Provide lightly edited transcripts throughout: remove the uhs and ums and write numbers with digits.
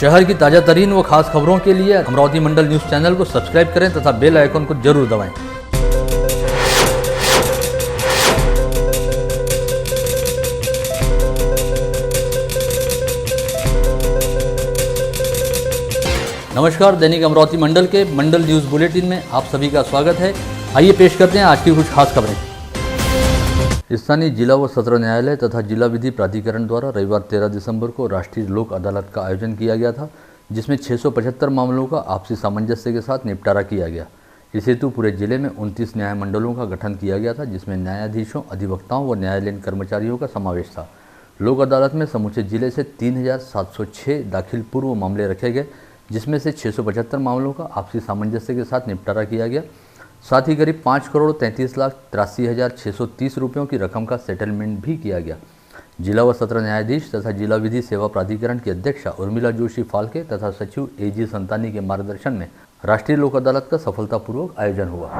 शहर की ताज़ा तरीन व खास खबरों के लिए अमरावती मंडल न्यूज़ चैनल को सब्सक्राइब करें तथा बेल आइकन को जरूर दबाएं। नमस्कार, दैनिक अमरावती मंडल के मंडल न्यूज़ बुलेटिन में आप सभी का स्वागत है। आइए पेश करते हैं आज की कुछ खास खबरें। स्थानीय जिला व सत्र न्यायालय तथा जिला विधि प्राधिकरण द्वारा रविवार 13 दिसंबर को राष्ट्रीय लोक अदालत का आयोजन किया गया था, जिसमें 675 मामलों का आपसी सामंजस्य के साथ निपटारा किया गया। इस हेतु पूरे जिले में 29 न्याय मंडलों का गठन किया गया था, जिसमें न्यायाधीशों, अधिवक्ताओं व न्यायालयीन कर्मचारियों का समावेश था। लोक अदालत में समूचे जिले से 3706 दाखिल पूर्व मामले रखे गए, जिसमें से 675 मामलों का आपसी सामंजस्य के साथ निपटारा किया गया। साथ ही करीब 5,33,83,630 रुपयों की रकम का सेटलमेंट भी किया गया। जिला व सत्र न्यायाधीश तथा जिला विधि सेवा प्राधिकरण की अध्यक्षा उर्मिला जोशी फाल्के तथा सचिव AG संतानी के मार्गदर्शन में राष्ट्रीय लोक अदालत का सफलतापूर्वक आयोजन हुआ।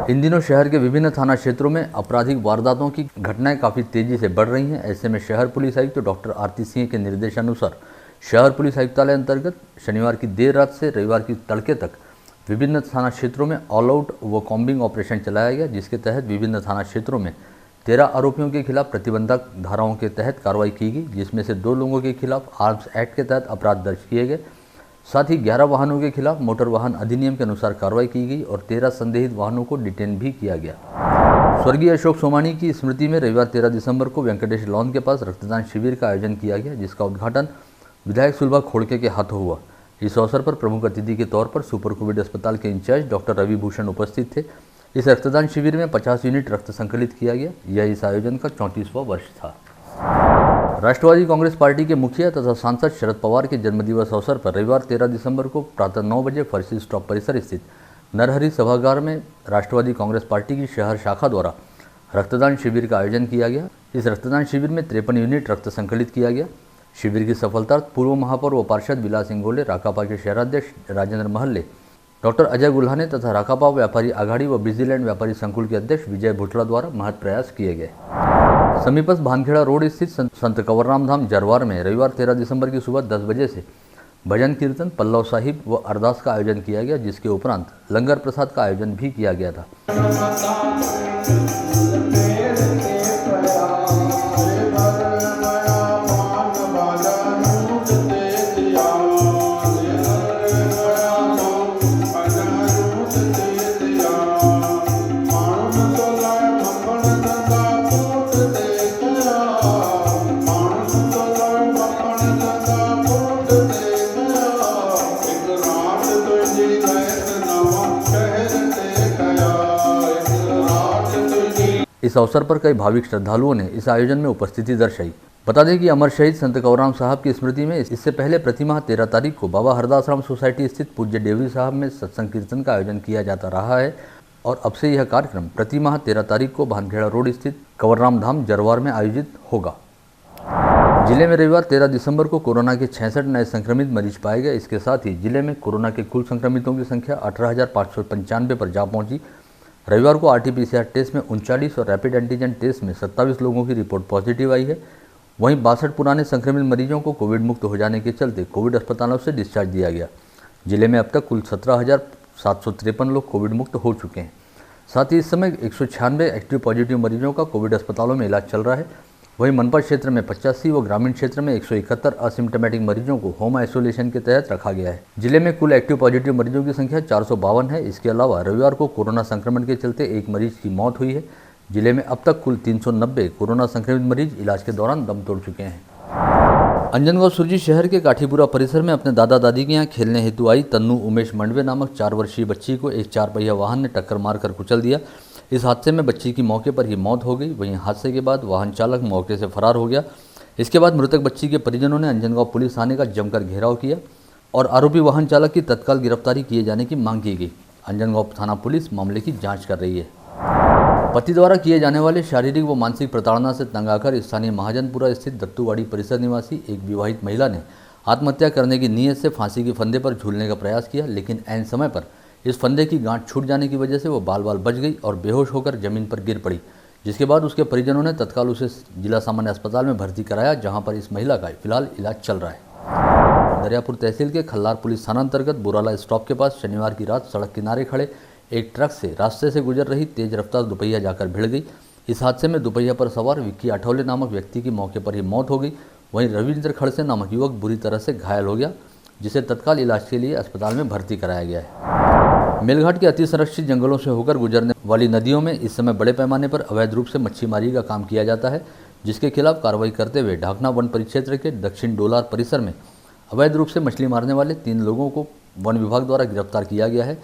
इन दिनों शहर के विभिन्न थाना क्षेत्रों में आपराधिक वारदातों की घटनाएं काफ़ी तेजी से बढ़ रही हैं। ऐसे में शहर पुलिस आयुक्त डॉक्टर आरती सिंह के निर्देशानुसार शहर पुलिस आयुक्तालय अंतर्गत शनिवार की देर रात से रविवार की तड़के तक विभिन्न थाना क्षेत्रों में ऑल आउट व कॉम्बिंग ऑपरेशन चलाया गया, जिसके तहत विभिन्न थाना क्षेत्रों में 13 आरोपियों के खिलाफ प्रतिबंधक धाराओं के तहत कार्रवाई की गई, जिसमें से 2 लोगों के खिलाफ आर्म्स एक्ट के तहत अपराध दर्ज किए गए। साथ ही 11 वाहनों के खिलाफ मोटर वाहन अधिनियम के अनुसार कार्रवाई की गई और 13 संदेहित वाहनों को डिटेन भी किया गया। स्वर्गीय अशोक सोमानी की स्मृति में रविवार 13 दिसंबर को वेंकटेश लॉन के पास रक्तदान शिविर का आयोजन किया गया, जिसका उद्घाटन विधायक सुलभा खोड़के के हाथों हुआ। इस अवसर पर प्रमुख अतिथि के तौर पर सुपर कोविड अस्पताल के इंचार्ज डॉक्टर रवि भूषण उपस्थित थे। इस रक्तदान शिविर में 50 यूनिट रक्त संकलित किया गया। यह इस आयोजन का 34वां वर्ष था। राष्ट्रवादी कांग्रेस पार्टी के मुखिया तथा सांसद शरद पवार के जन्मदिवस अवसर पर रविवार 13 दिसंबर को प्रातः 9 बजे फर्जी स्टॉप परिसर स्थित नरहरि सभागार में राष्ट्रवादी कांग्रेस पार्टी की शहर शाखा द्वारा रक्तदान शिविर का आयोजन किया गया। इस रक्तदान शिविर में 53 यूनिट रक्त संकलित किया गया। शिविर की सफलता पूर्व महापौर व पार्षद विलास इंगोले, राकापा के शहराध्यक्ष राजेंद्र महल्ले, डॉक्टर अजय गुल्हाने तथा राकापा व्यापारी आघाड़ी व बिजलीलैंड व्यापारी संकुल के अध्यक्ष विजय भुटला द्वारा महत प्रयास किए गए। समीपस्थ भानखेड़ा रोड स्थित संत कंवरराम धाम जरवार में रविवार 13 दिसंबर की सुबह 10 बजे से भजन कीर्तन, पल्लव साहिब व अरदास का आयोजन किया गया, जिसके उपरांत लंगर प्रसाद का आयोजन भी किया गया था। इस अवसर पर कई भाविक श्रद्धालुओं ने इस आयोजन में उपस्थिति दर्शाई। बता दें कि अमर शहीद संत कंवरराम साहब की स्मृति में इससे पहले प्रतिमाह 13 तारीख को बाबा हरदास राम सोसाइटी स्थित पूज्य डेवरी साहब में सत्संग कीर्तन का आयोजन किया जाता रहा है और अब से यह कार्यक्रम प्रतिमाह 13 तारीख को भानखेड़ा रोड स्थित कंवरराम धाम जरवार में आयोजित होगा। जिले में रविवार 13 दिसंबर को कोरोना के 66 नए संक्रमित मरीज पाए गए। इसके साथ ही जिले में कोरोना के कुल संक्रमितों की संख्या 18,595 पर जा पहुंची। रविवार को RT-PCR टेस्ट में 39 और रैपिड एंटीजन टेस्ट में 27 लोगों की रिपोर्ट पॉजिटिव आई है। वहीं 62 पुराने संक्रमित मरीजों को कोविड मुक्त हो जाने के चलते कोविड अस्पतालों से डिस्चार्ज दिया गया। जिले में अब तक कुल 17,753 लोग कोविड मुक्त हो चुके हैं। साथ ही इस समय 196 एक्टिव पॉजिटिव मरीजों का कोविड अस्पतालों में इलाज चल रहा है। वहीं मनपा क्षेत्र में 85 व ग्रामीण क्षेत्र में 171 असिम्टोमेटिक मरीजों को होम आइसोलेशन के तहत रखा गया है। जिले में कुल एक्टिव पॉजिटिव मरीजों की संख्या 452 है। इसके अलावा रविवार को कोरोना संक्रमण के चलते एक मरीज की मौत हुई है। जिले में अब तक कुल 390 कोरोना संक्रमित मरीज इलाज के दौरान दम तोड़ चुके हैं। अंजनगांव सुरजी शहर के काठीपुरा परिसर में अपने दादा दादी के यहाँ खेलने हेतु आई तन्नू उमेश मंडवे नामक 4 वर्षीय बच्ची को एक 4 पहिया वाहन ने टक्कर मारकर कुचल दिया। इस हादसे में बच्ची की मौके पर ही मौत हो गई। वहीं हादसे के बाद वाहन चालक मौके से फरार हो गया। इसके बाद मृतक बच्ची के परिजनों ने अंजनगांव पुलिस थाने का जमकर घेराव किया और आरोपी वाहन चालक की तत्काल गिरफ्तारी किए जाने की मांग की गई। अंजनगांव थाना पुलिस मामले की जाँच कर रही है। पति द्वारा किए जाने वाले शारीरिक व मानसिक प्रताड़ना से तंग आकर स्थानीय महाजनपुरा स्थित दत्तूवाड़ी परिसर निवासी एक विवाहित महिला ने आत्महत्या करने की नीयत से फांसी के फंदे पर झूलने का प्रयास किया, लेकिन ऐन समय पर इस फंदे की गांठ छूट जाने की वजह से वो बाल बाल बच गई और बेहोश होकर जमीन पर गिर पड़ी, जिसके बाद उसके परिजनों ने तत्काल उसे जिला सामान्य अस्पताल में भर्ती कराया, जहां पर इस महिला का फिलहाल इलाज चल रहा है। दरियापुर तहसील के खल्लार पुलिस थाना अंतर्गत बोराला स्टॉप के पास शनिवार की रात सड़क किनारे खड़े एक ट्रक से रास्ते से गुजर रही तेज रफ्तार दुपहिया जाकर भिड़ गई। इस हादसे में दुपहिया पर सवार विक्की आठौले नामक व्यक्ति की मौके पर ही मौत हो गई। वहीं रविंद्र खड़से नामक युवक बुरी तरह से घायल हो गया, जिसे तत्काल इलाज के लिए अस्पताल में भर्ती कराया गया है। मेलघाट के अति संरक्षित जंगलों से होकर गुजरने वाली नदियों में इस समय बड़े पैमाने पर अवैध रूप से मच्छीमारी का काम किया जाता है, जिसके खिलाफ कार्रवाई करते हुए ढाकना वन परिक्षेत्र के दक्षिण डोलार परिसर में अवैध रूप से मछली मारने वाले 3 लोगों को वन विभाग द्वारा गिरफ्तार किया गया है।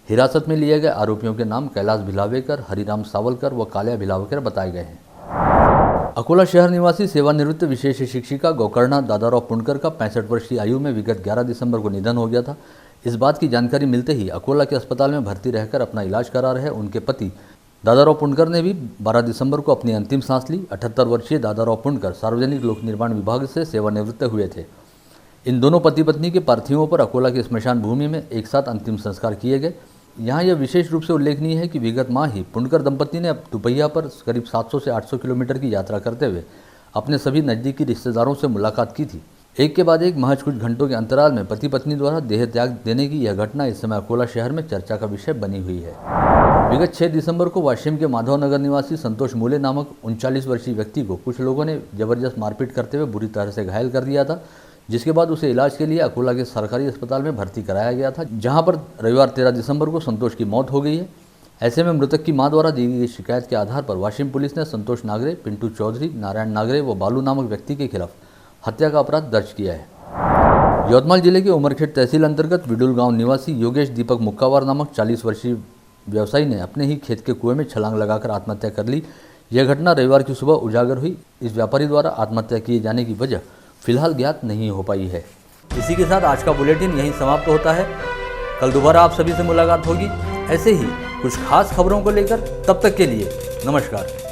हिरासत में लिए गए आरोपियों के नाम कैलाश भिलावेकर, हरिराम सावलकर व कालिया भिलावेकर बताए गए हैं। अकोला शहर निवासी सेवानिवृत्त विशेष शिक्षिका गोकर्णा दादाराव पुणकर का 65 वर्ष की आयु में विगत 11 दिसंबर को निधन हो गया था। इस बात की जानकारी मिलते ही अकोला के अस्पताल में भर्ती रहकर अपना इलाज करा रहे उनके पति दादाराव पुणकर ने भी 12 दिसंबर को अपनी अंतिम सांस ली। 78 वर्षीय दादाराव पुणकर सार्वजनिक लोक निर्माण विभाग से सेवानिवृत्त हुए थे। इन दोनों पति पत्नी के पार्थिवों पर अकोला के स्मशान भूमि में एक साथ अंतिम संस्कार किए गए। यहाँ यह विशेष रूप से उल्लेखनीय है कि विगत माह ही पुणकर दंपति ने दुपहिया पर करीब 700 से 800 किलोमीटर की यात्रा करते हुए अपने सभी नज़दीकी रिश्तेदारों से मुलाकात की थी। एक के बाद एक महज कुछ घंटों के अंतराल में पति पत्नी द्वारा देह त्याग देने की यह घटना इस समय अकोला शहर में चर्चा का विषय बनी हुई है। विगत 6 दिसंबर को वाशिम के माधव नगर निवासी संतोष मूले नामक 39 वर्षीय व्यक्ति को कुछ लोगों ने जबरदस्त मारपीट करते हुए बुरी तरह से घायल कर दिया था, जिसके बाद उसे इलाज के लिए अकोला के सरकारी अस्पताल में भर्ती कराया गया था, जहां पर रविवार 13 दिसंबर को संतोष की मौत हो गई है। ऐसे में मृतक की मां द्वारा दी गई शिकायत के आधार पर वाशिम पुलिस ने संतोष नागरे, पिंटू चौधरी, नारायण नागरे व बालू नामक व्यक्ति के खिलाफ हत्या का अपराध दर्ज किया है। यवतमाल जिले के उमरखेड़ तहसील अंतर्गत विडुल गांव निवासी योगेश दीपक मुक्कावार नामक 40 वर्षीय व्यवसायी ने अपने ही खेत के कुएं में छलांग लगाकर आत्महत्या कर ली। यह घटना रविवार की सुबह उजागर हुई। इस व्यापारी द्वारा आत्महत्या किए जाने की वजह फिलहाल ज्ञात नहीं हो पाई है। इसी के साथ आज का बुलेटिन यहीं समाप्त होता है। कल दोबारा आप सभी से मुलाकात होगी ऐसे ही कुछ खास खबरों को लेकर। तब तक के लिए नमस्कार।